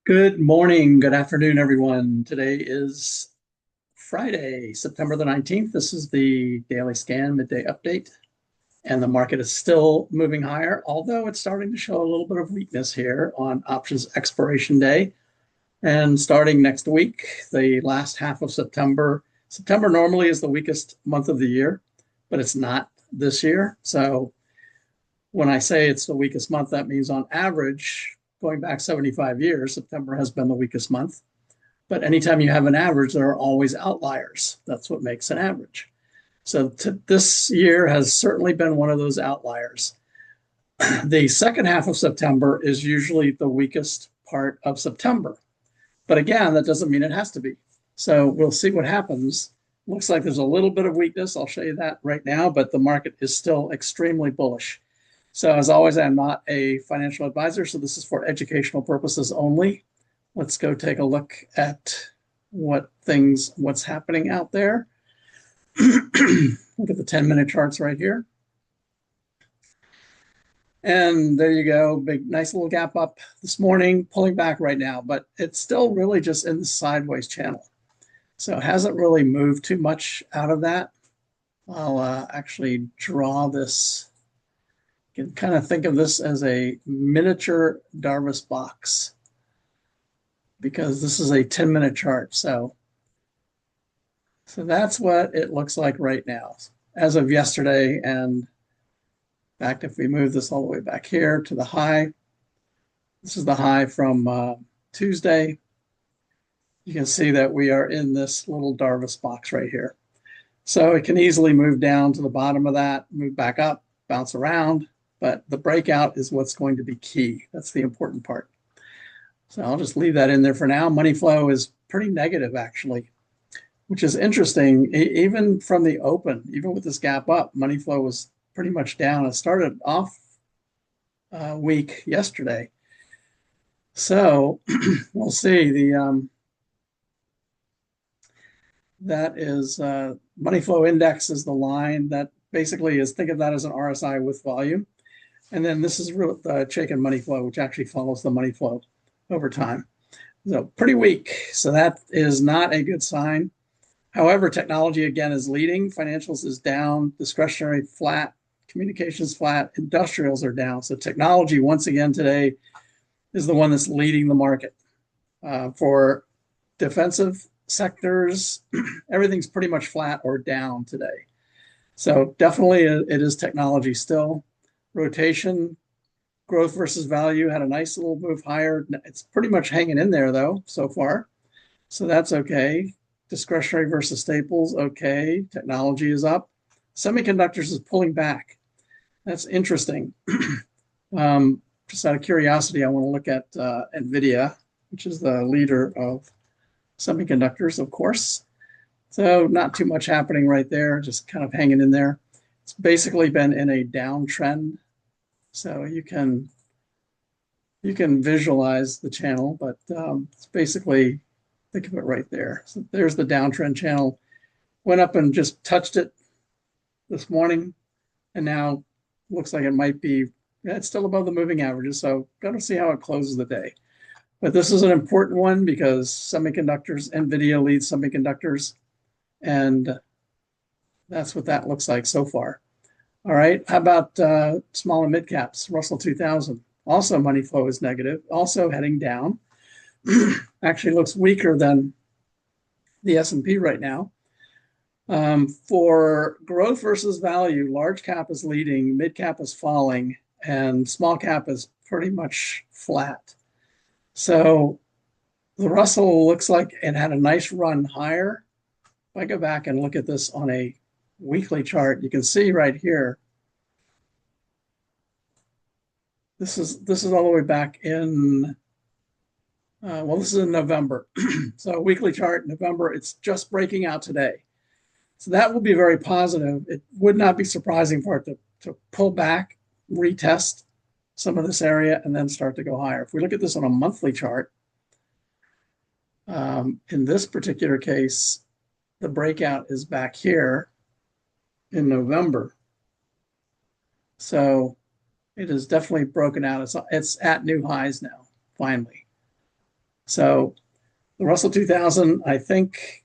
Good morning, good afternoon, everyone. Today is Friday, September the 19th. This is the daily scan midday update, and the market is still moving higher, although it's starting to show a little bit of weakness here on options expiration day. And starting next week, the last half of September. September normally is the weakest month of the year, but it's not this year. So when I say it's the weakest month, that means on average, going back 75 years, September has been the weakest month. But anytime you have an average, there are always outliers. That's what makes an average. So this year has certainly been one of those outliers. The second half of September is usually the weakest part of September. But again, that doesn't mean it has to be. So we'll see what happens. Looks like there's a little bit of weakness. I'll show you that right now, but the market is still extremely bullish. So as always, I'm not a financial advisor, so this is for educational purposes only. Let's go take a look at what's happening out there. Look at the 10-minute charts right here. And there you go, big, nice little gap up this morning, pulling back right now, but it's still really just in the sideways channel. So it hasn't really moved too much out of that. I'll actually draw this. You can kind of think of this as a miniature Darvas box because this is a 10-minute chart. So that's what it looks like right now as of yesterday. And in fact, if we move this all the way back here to the high, this is the high from Tuesday. You can see that we are in this little Darvas box right here. So it can easily move down to the bottom of that, move back up, bounce around. But the breakout is what's going to be key. That's the important part. So I'll just leave that in there for now. Money flow is pretty negative, actually, which is interesting. Even from the open, even with this gap up, money flow was pretty much down. It started off weak yesterday. So we'll see. That is money flow index is the line that basically is, think of that as an RSI with volume. And then this is Chaikin money flow, which actually follows the money flow over time. So pretty weak. So that is not a good sign. However, technology again is leading. Financials is down, discretionary flat, communications flat, industrials are down. So technology once again today is the one that's leading the market. For defensive sectors, everything's pretty much flat or down today. So definitely it is technology still. Rotation, growth versus value had a nice little move higher. It's pretty much hanging in there though so far. So that's okay. Discretionary versus staples, okay. Technology is up. Semiconductors is pulling back. That's interesting. Just out of curiosity, I want to look at NVIDIA, which is the leader of semiconductors, of course. So not too much happening right there, just kind of hanging in there. It's basically been in a downtrend. So you can visualize the channel, but it's basically, think of it right there. So there's the downtrend channel. Went up and just touched it this morning, and now looks like it might be, it's still above the moving averages. So got to see how it closes the day. But this is an important one because semiconductors, NVIDIA leads semiconductors, and that's what that looks like so far. All right, how about small and mid caps? Russell 2000. Also, money flow is negative, also heading down. Actually looks weaker than the S&P right now. For growth versus value, large cap is leading, mid cap is falling, and small cap is pretty much flat. So the Russell looks like it had a nice run higher. If I go back and look at this on a weekly chart, you can see right here, this is all the way back in, well, this is in November. So weekly chart, November, it's just breaking out today. So that will be very positive. It would not be surprising for it to pull back, retest some of this area, and then start to go higher. If we look at this on a monthly chart, in this particular case, the breakout is back here in November. So it is definitely broken out. It's at new highs now, finally. So the Russell 2000, I think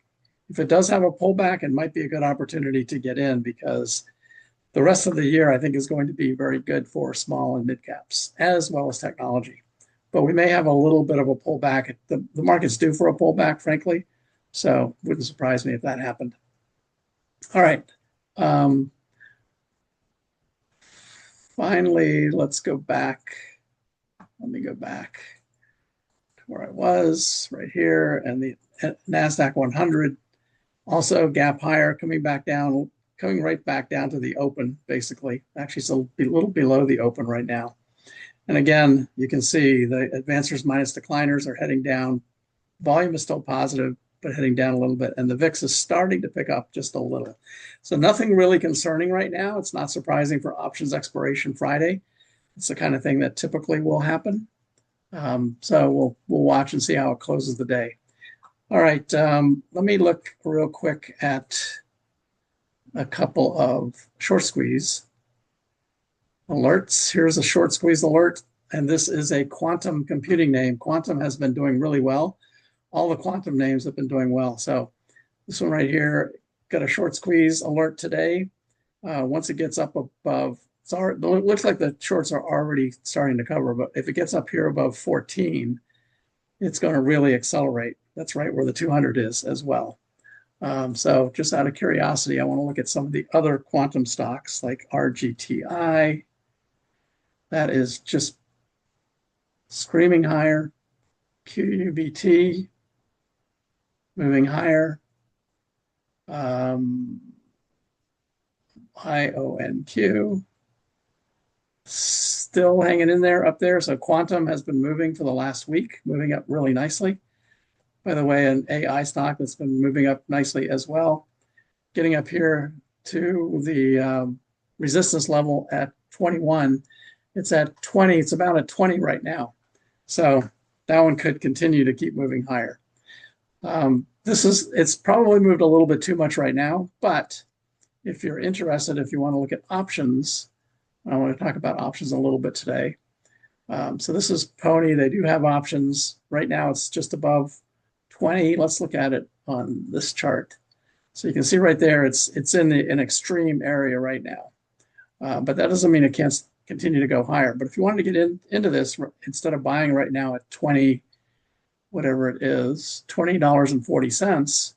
if it does have a pullback, it might be a good opportunity to get in because the rest of the year, I think, is going to be very good for small and mid caps as well as technology. But we may have a little bit of a pullback. The market's due for a pullback, frankly. So it wouldn't surprise me if that happened. All right. Finally, let's go back. Let me go back to where I was right here. And the NASDAQ 100 also gap higher, coming back down, coming right back down to the open, basically. Actually, it's a little below the open right now. And again, you can see the advancers minus decliners are heading down. Volume is still positive, but heading down a little bit. And the VIX is starting to pick up just a little. So nothing really concerning right now. It's not surprising for options expiration Friday. It's the kind of thing that typically will happen. So we'll watch and see how it closes the day. All right, let me look real quick at a couple of short squeeze alerts. Here's a short squeeze alert, and this is a quantum computing name. Quantum has been doing really well. All the quantum names have been doing well. So this one right here got a short squeeze alert today. Once it gets up above, it looks like the shorts are already starting to cover, but if it gets up here above 14, it's going to really accelerate. That's right where the 200 is as well. So just out of curiosity, I want to look at some of the other quantum stocks like RGTI. That is just screaming higher. QUBT moving higher. IONQ still hanging in there up there. So quantum has been moving for the last week, moving up really nicely. By the way, an AI stock that's been moving up nicely as well. Getting up here to the resistance level at 21. It's at 20. It's about at 20 right now. So that one could continue to keep moving higher. It's probably moved a little bit too much right now, but if you're interested, if you want to look at options, I want to talk about options a little bit today. So this is Pony. They do have options. Right now it's just above 20. Let's look at it on this chart. So you can see right there, it's in an extreme area right now. But that doesn't mean it can't continue to go higher. But if you wanted to get into this, instead of buying right now at 20, whatever it is, $20.40,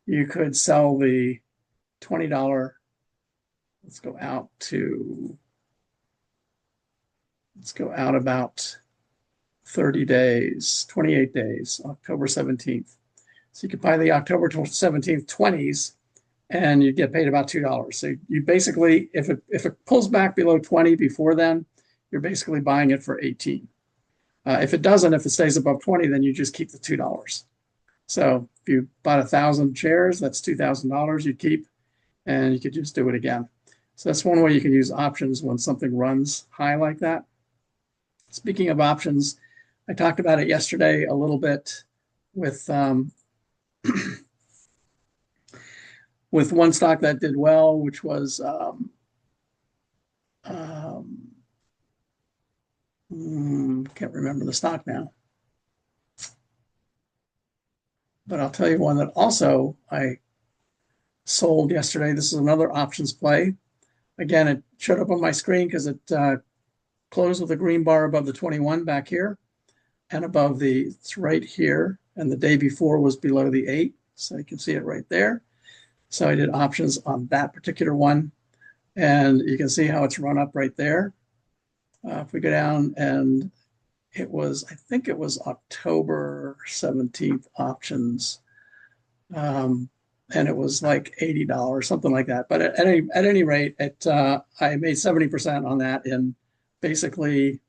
you could sell the $20. Let's go out about 30 days, 28 days, October 17th. So you could buy the October 17th 20s and you get paid about $2. So you basically, if it pulls back below 20 before then, you're basically buying it for 18. If it doesn't, if it stays above 20, then you just keep the $2. So if you bought 1,000 shares, that's $2,000 you keep, and you could just do it again. So that's one way you can use options when something runs high like that. Speaking of options, I talked about it yesterday a little bit with with one stock that did well, which was can't remember the stock now. But I'll tell you one that also I sold yesterday. This is another options play. Again, it showed up on my screen because it closed with a green bar above the 21 back here and above it's right here. And the day before was below the 8. So you can see it right there. So I did options on that particular one. And you can see how it's run up right there. If we go down, and I think it was October 17th options. And it was like $80, something like that. But at any rate, I made 70% on that in basically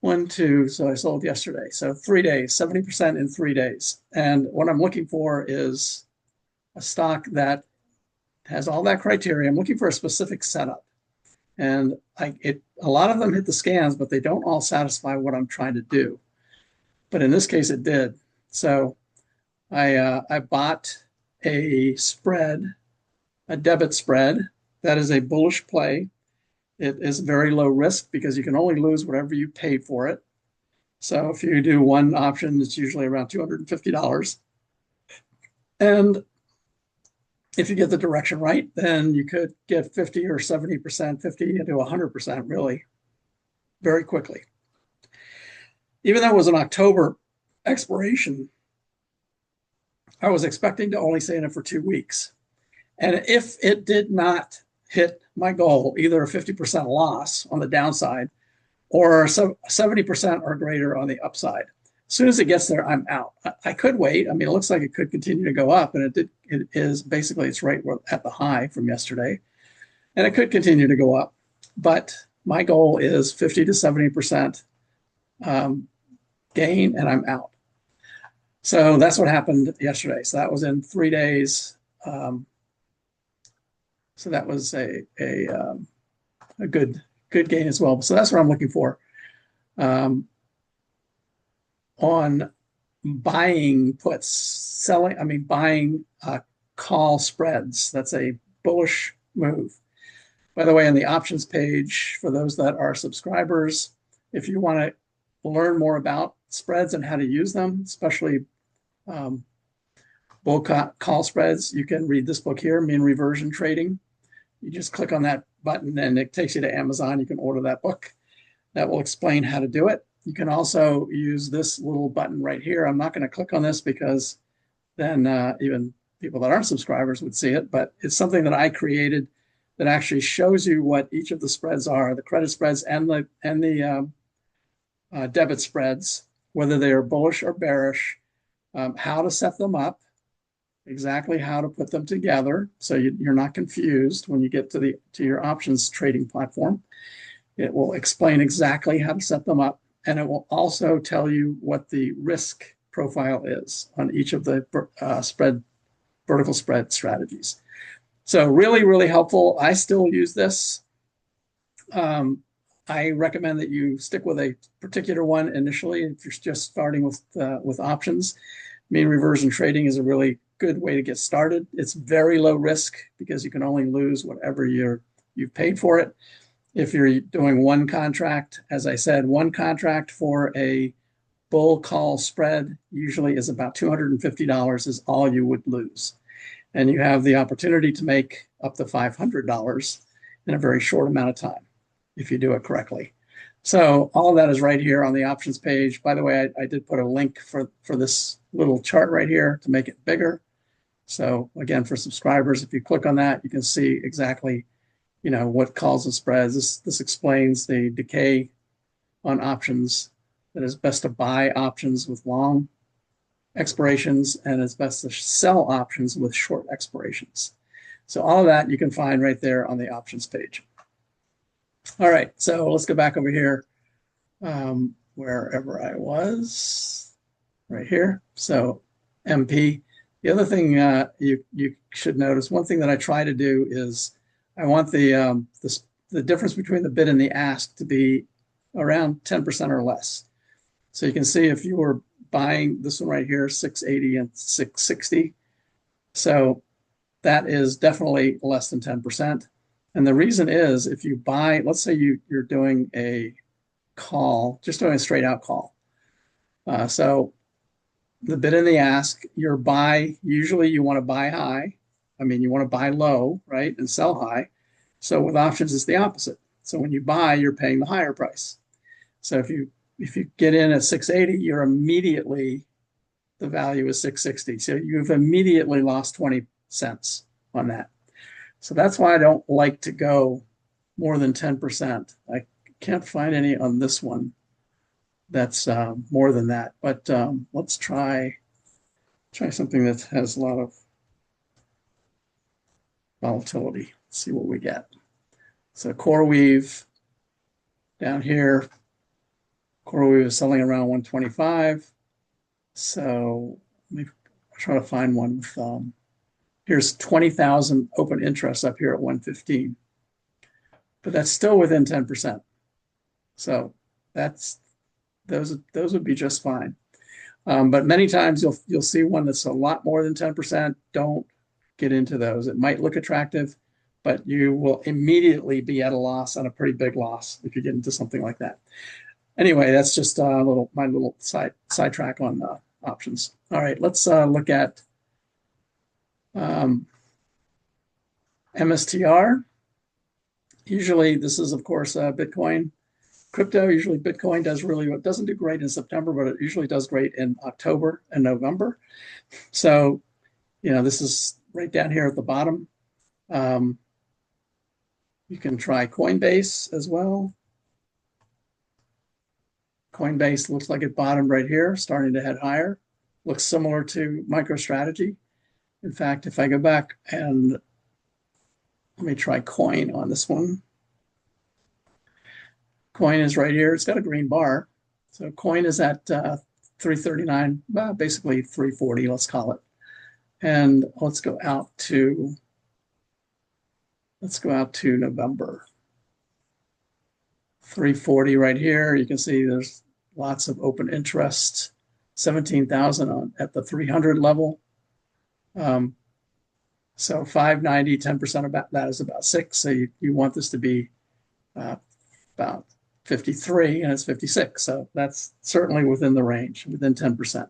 so I sold yesterday. So 3 days, 70% in 3 days. And what I'm looking for is a stock that has all that criteria. I'm looking for a specific setup. And a lot of them hit the scans, but they don't all satisfy what I'm trying to do. But in this case, it did. So I bought a debit spread that is a bullish play. It is very low risk because you can only lose whatever you paid for it. So if you do one option, it's usually around $250. And if you get the direction right, then you could get 50 or 70%, 50 to 100% really very quickly. Even though it was an October expiration, I was expecting to only stay in it for 2 weeks. And if it did not hit my goal, either a 50% loss on the downside or 70% or greater on the upside, as soon as it gets there, I'm out. I could wait. I mean, it looks like it could continue to go up, and it did. It is basically, it's right at the high from yesterday, and it could continue to go up. But my goal is 50 to 70% gain, and I'm out. So that's what happened yesterday. So that was in 3 days. So that was a good gain as well. So that's what I'm looking for. On buying puts, buying call spreads. That's a bullish move. By the way, on the options page, for those that are subscribers, if you want to learn more about spreads and how to use them, especially bull call spreads, you can read this book here, Mean Reversion Trading. You just click on that button and it takes you to Amazon. You can order that book. That will explain how to do it. You can also use this little button right here. I'm not going to click on this because then even people that aren't subscribers would see it, but it's something that I created that actually shows you what each of the spreads are, the credit spreads and the debit spreads, whether they are bullish or bearish, how to set them up, exactly how to put them together so you're not confused when you get to your options trading platform. It will explain exactly how to set them up, and it will also tell you what the risk profile is on each of the vertical spread strategies. So really, really helpful. I still use this. I recommend that you stick with a particular one initially if you're just starting with options. Mean reversion trading is a really good way to get started. It's very low risk because you can only lose whatever you've paid for it. If you're doing one contract, as I said, one contract for a bull call spread usually is about $250 is all you would lose. And you have the opportunity to make up to $500 in a very short amount of time if you do it correctly. So all of that is right here on the options page. By the way, I did put a link for this little chart right here to make it bigger. So again, for subscribers, if you click on that, you can see exactly, what calls and spreads. This explains the decay on options, that it's best to buy options with long expirations and it's best to sell options with short expirations. So all of that you can find right there on the options page. All right, so let's go back over here, wherever I was, right here. So MP. The other thing you should notice, one thing that I try to do is I want the difference between the bid and the ask to be around 10% or less. So you can see if you were buying this one right here, 680 and 660. So that is definitely less than 10%. And the reason is if you buy, let's say you're doing a call, just doing a straight out call. So the bid and the ask, your buy, usually you want to buy high. You want to buy low, right, and sell high. So with options, it's the opposite. So when you buy, you're paying the higher price. So if you get in at 680, you're immediately, the value is 660. So you've immediately lost 20 cents on that. So that's why I don't like to go more than 10%. I can't find any on this one that's more than that. But let's try something that has a lot of volatility. Let's see what we get. So CoreWeave down here, CoreWeave is selling around 125. So let me try to find one with, here's 20,000 open interest up here at 115. But that's still within 10%. So those would be just fine. But many times you'll see one that's a lot more than 10%. Don't get into those. It might look attractive, but you will immediately be at a loss, on a pretty big loss, if you get into something like that. Anyway, that's just my little sidetrack on options. All right, let's look at MSTR. Usually, this is of course Bitcoin. Crypto, usually Bitcoin doesn't do great in September, but it usually does great in October and November. So, this is right down here at the bottom. You can try Coinbase as well. Coinbase looks like it bottomed right here, starting to head higher. Looks similar to MicroStrategy. In fact, if I go back and let me try Coin on this one. Coin is right here. It's got a green bar. So Coin is at 339, basically 340, let's call it. And let's go out to November. 340 right here. You can see there's lots of open interest. 17,000 at the 300 level. So 590, 10% of that is about 6. So you want this to be about 53, and it's 56. So that's certainly within the range, within 10%.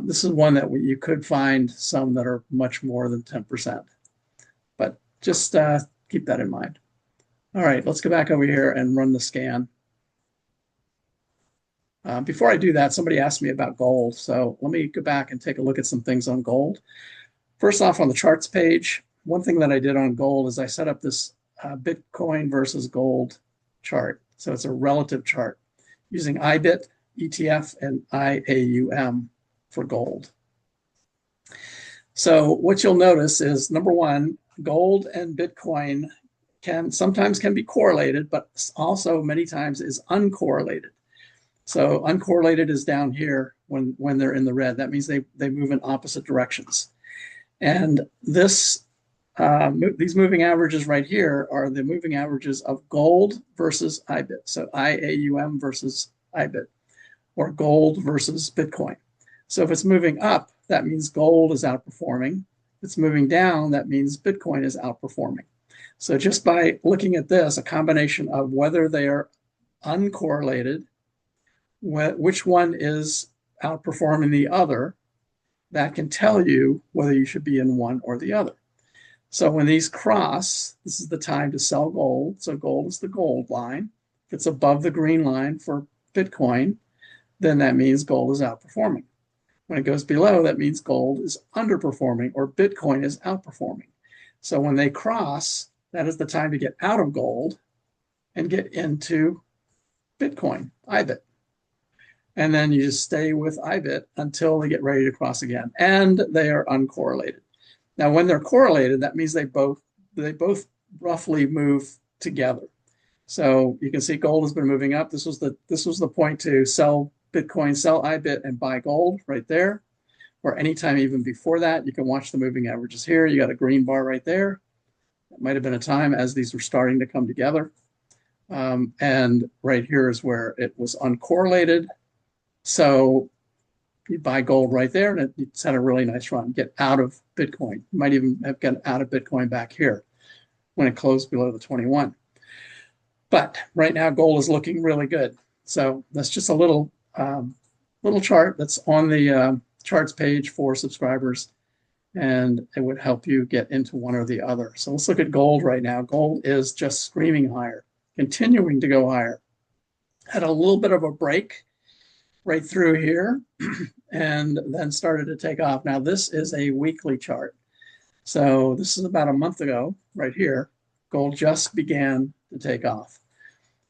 This is one that you could find some that are much more than 10%. But just keep that in mind. All right, let's go back over here and run the scan. Before I do that, somebody asked me about gold. So let me go back and take a look at some things on gold. First off, on the charts page, one thing that I did on gold is I set up this Bitcoin versus gold chart. So it's a relative chart using IBIT, ETF, and IAUM for gold. So what you'll notice is, number one, gold and Bitcoin sometimes can be correlated, but also many times is uncorrelated. So uncorrelated is down here when they're in the red. That means they move in opposite directions. And these moving averages right here are the moving averages of gold versus IBIT. So IAUM versus IBIT, or gold versus Bitcoin. So if it's moving up, that means gold is outperforming. If it's moving down, that means Bitcoin is outperforming. So just by looking at this, a combination of whether they are uncorrelated, which one is outperforming the other, that can tell you whether you should be in one or the other. So when these cross, this is the time to sell gold. So gold is the gold line. If it's above the green line for Bitcoin, then that means gold is outperforming. When it goes below, that means gold is underperforming or Bitcoin is outperforming. So when they cross, that is the time to get out of gold and get into Bitcoin, IBIT. And then you just stay with IBIT until they get ready to cross again. And they are uncorrelated. Now, when they're correlated, that means they both roughly move together. So you can see gold has been moving up. This was the point to sell Bitcoin, sell IBIT, and buy gold right there. Or anytime even before that, you can watch the moving averages here. You got a green bar right there. That might have been a time as these were starting to come together. And right here is where it was uncorrelated. So you buy gold right there, and it's had a really nice run. Get out of Bitcoin. You might even have gotten out of Bitcoin back here when it closed below the 21. But right now, gold is looking really good. So that's just a little chart that's on the charts page for subscribers, and it would help you get into one or the other. So let's look at gold right now. Gold is just screaming higher, continuing to go higher. Had a little bit of a break right through here and then started to take off. Now this is a weekly chart. So this is about a month ago right here. Gold just began to take off.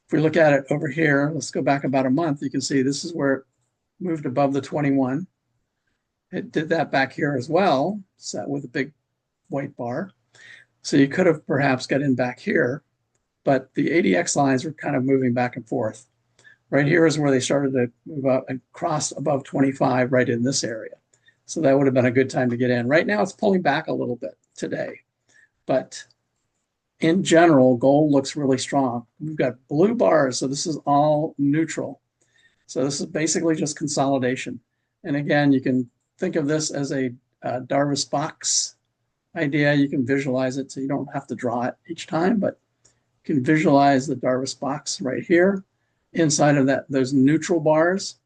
If we look at it over here, let's go back about a month. You can see this is where it moved above the 21. It did that back here as well, set with a big white bar. So you could have perhaps got in back here, but the ADX lines were kind of moving back and forth. Right here is where they started to move up and cross above 25 right in this area. So that would have been a good time to get in. Right now it's pulling back a little bit today, but in general, gold looks really strong. We've got blue bars, so this is all neutral. So this is basically just consolidation. And again, you can think of this as a Darvas box idea. You can visualize it so you don't have to draw it each time, but you can visualize the Darvas box right here. inside of those neutral bars.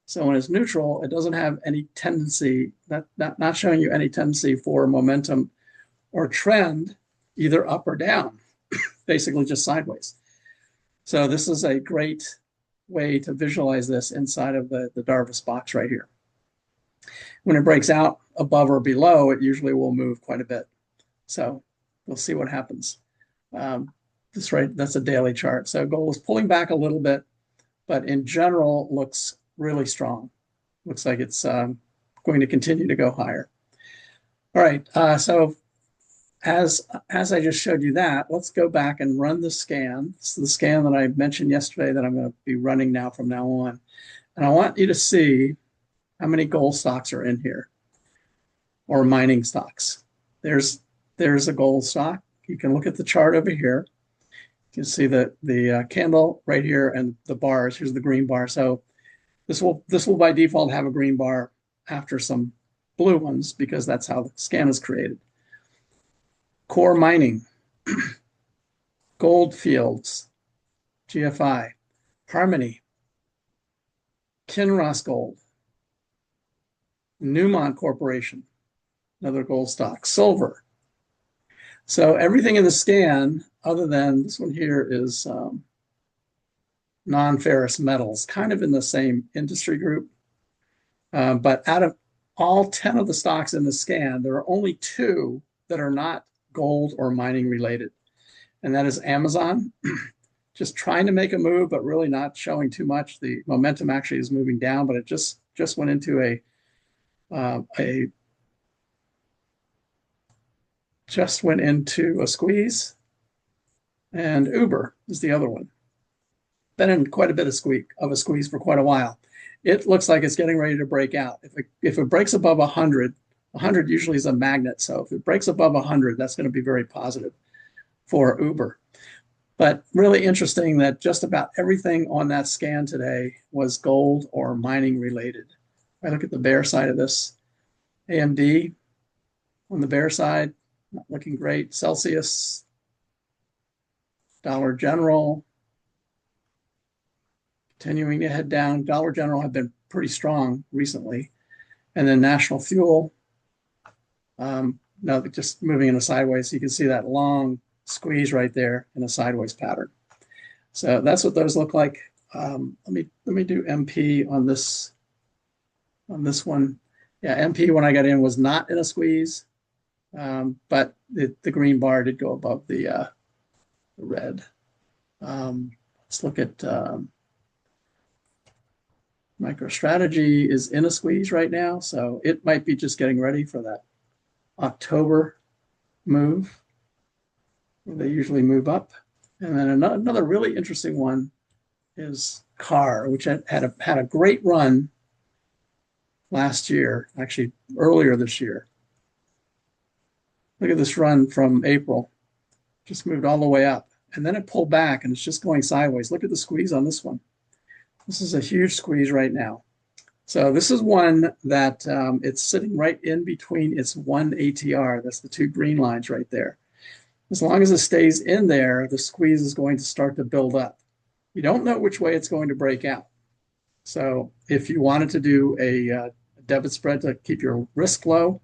So when it's neutral, it doesn't have any tendency, not showing you any tendency for momentum or trend, either up or down, basically just sideways. So this is a great way to visualize this inside of the Darvas box right here. When it breaks out above or below, it usually will move quite a bit. So we'll see what happens. That's a daily chart. So gold is pulling back a little bit, but in general looks really strong. Looks like it's going to continue to go higher. All right, so as I just showed you that, let's go back and run the scan. This is the scan that I mentioned yesterday that I'm going to be running now from now on. And I want you to see how many gold stocks are in here, or mining stocks. There's a gold stock. You can look at the chart over here. You can see the candle right here and the bars. Here's the green bar. So this will by default have a green bar after some blue ones because that's how the scan is created. Core mining, Gold Fields, GFI, Harmony, Kinross Gold, Newmont Corporation, another gold stock, silver. So everything in the scan, other than this one here, is non-ferrous metals, kind of in the same industry group. But out of all 10 of the stocks in the scan, there are only 2 that are not gold or mining related. And that is Amazon, just trying to make a move, but really not showing too much. The momentum actually is moving down, but it just went into a squeeze. And Uber is the other one. Been in quite a bit of a squeeze for quite a while. It looks like it's getting ready to break out. If it breaks above 100, 100 usually is a magnet. So if it breaks above 100, that's going to be very positive for Uber. But really interesting that just about everything on that scan today was gold or mining related. I look at the bear side of this. AMD on the bear side, not looking great. Celsius, Dollar General, continuing to head down. Dollar General have been pretty strong recently. And then National Fuel, no, just moving in a sideways. So you can see that long squeeze right there in a sideways pattern. So that's what those look like. Let me do MP on this one. Yeah, MP when I got in was not in a squeeze, but the green bar did go above the red. Let's look at MicroStrategy is in a squeeze right now, so it might be just getting ready for that October move. They usually move up. And then another really interesting one is CAR, which had a great run last year, actually earlier this year. Look at this run from April. Just moved all the way up. And then it pulled back and it's just going sideways. Look at the squeeze on this one. This is a huge squeeze right now. So this is one that it's sitting right in between its 1 ATR. That's the 2 green lines right there. As long as it stays in there, the squeeze is going to start to build up. You don't know which way it's going to break out. So if you wanted to do a debit spread to keep your risk low,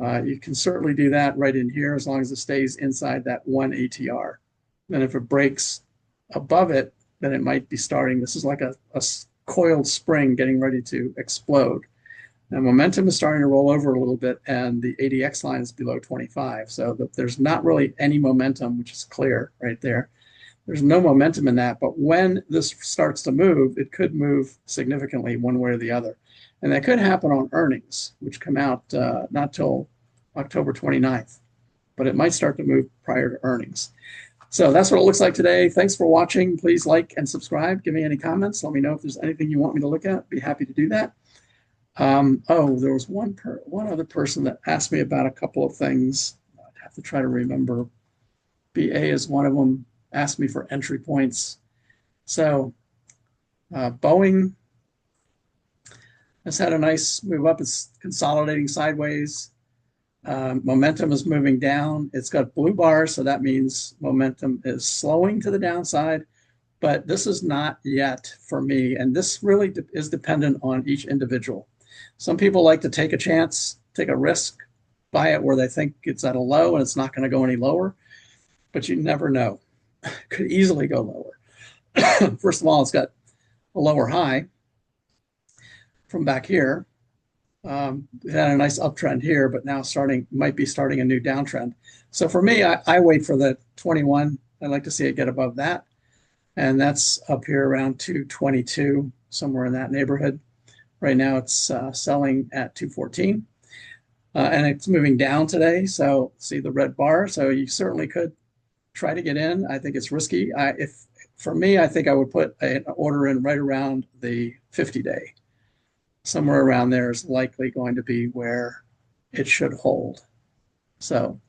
you can certainly do that right in here as long as it stays inside that 1 ATR. Then if it breaks above it, then it might be starting. This is like a coiled spring getting ready to explode. Now, momentum is starting to roll over a little bit, and the ADX line is below 25. So there's not really any momentum, which is clear right there. There's no momentum in that. But when this starts to move, it could move significantly one way or the other. And that could happen on earnings, which come out not till October 29th. But it might start to move prior to earnings. So that's what it looks like today. Thanks for watching. Please like and subscribe. Give me any comments. Let me know if there's anything you want me to look at. Be happy to do that. There was one other person that asked me about a couple of things. I'd have to try to remember. BA is one of them. Asked me for entry points. So Boeing has had a nice move up. It's consolidating sideways. Momentum is moving down. It's got blue bars, so that means momentum is slowing to the downside but this is not yet for me. And this really is dependent on each individual. Some people like to take a chance, take a risk, buy it where they think it's at a low and it's not going to go any lower, but you never know. It could easily go lower. First of all, it's got a lower high from back here. It had a nice uptrend here, but now might be starting a new downtrend. So for me, I wait for the 21. I'd like to see it get above that. And that's up here around 222, somewhere in that neighborhood. Right now it's selling at 214. And it's moving down today. So see the red bar. So you certainly could try to get in. I think it's risky. For me, I think I would put an order in right around the 50-day. Somewhere around there is likely going to be where it should hold. So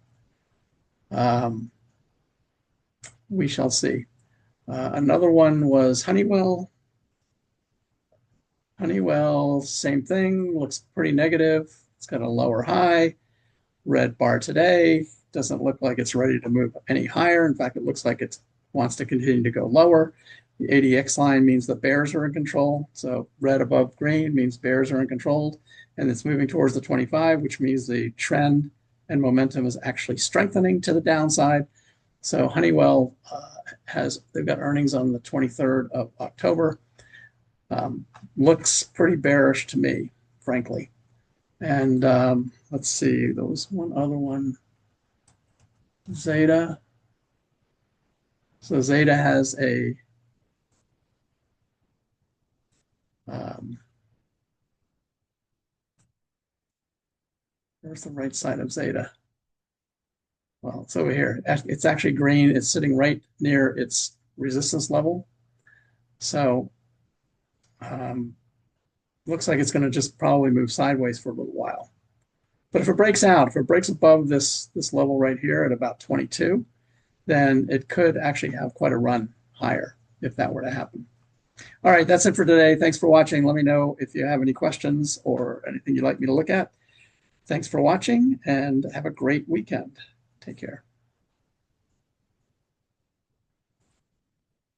we shall see. Another one was Honeywell. Honeywell, same thing, looks pretty negative. It's got a lower high, red bar today. Doesn't look like it's ready to move any higher. In fact, it looks like it wants to continue to go lower. The ADX line means the bears are in control. So red above green means bears are in control. And it's moving towards the 25, which means the trend and momentum is actually strengthening to the downside. So Honeywell they've got earnings on the 23rd of October. Looks pretty bearish to me, frankly. And let's see, there was one other one, Zeta. So Zeta has a where's the right side of Zeta? Well, it's over here. It's actually green. It's sitting right near its resistance level. So looks like it's going to just probably move sideways for a little while. But if it breaks out, if it breaks above this level right here at about 22, then it could actually have quite a run higher if that were to happen. All right, that's it for today. Thanks for watching. Let me know if you have any questions or anything you'd like me to look at. Thanks for watching and have a great weekend. Take care.